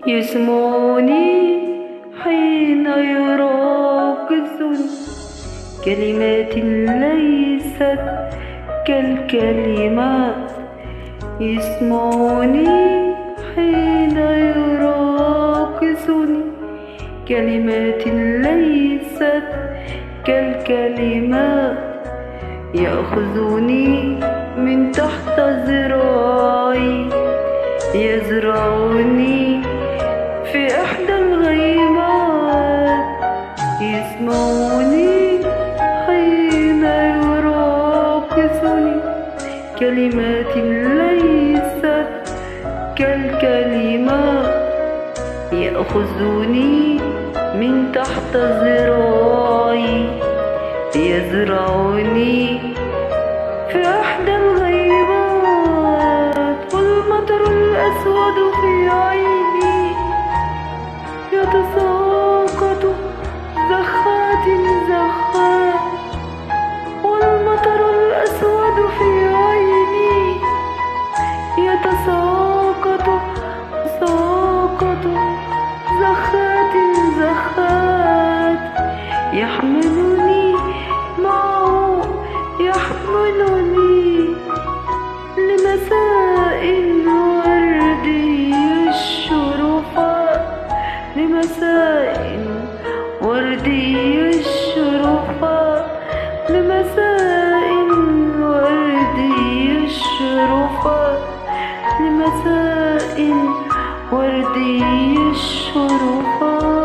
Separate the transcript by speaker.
Speaker 1: يسمعني حين يراقصني كلمات ليست كالكلمات. يسمعني حين يراقصني كلمات ليست كالكلمات. يأخذني من تحت ذراعي يزرعني في إحدى الغيمات. يسمعني حين يراقصني كلمات ليست كالكلمات. يأخذني من تحت ذراعي يزرعني في إحدى الغيمات. والمطر الأسود في عيني يتساقط زخات زخات. والمطر الأسود في عيني يتساقط زخات زخات. يحملني معه يحملني لمساء وردي الشرفات. لمساء وردي الشرفات. لمساء وردي الشرفات. لمساء وردي الشرفات.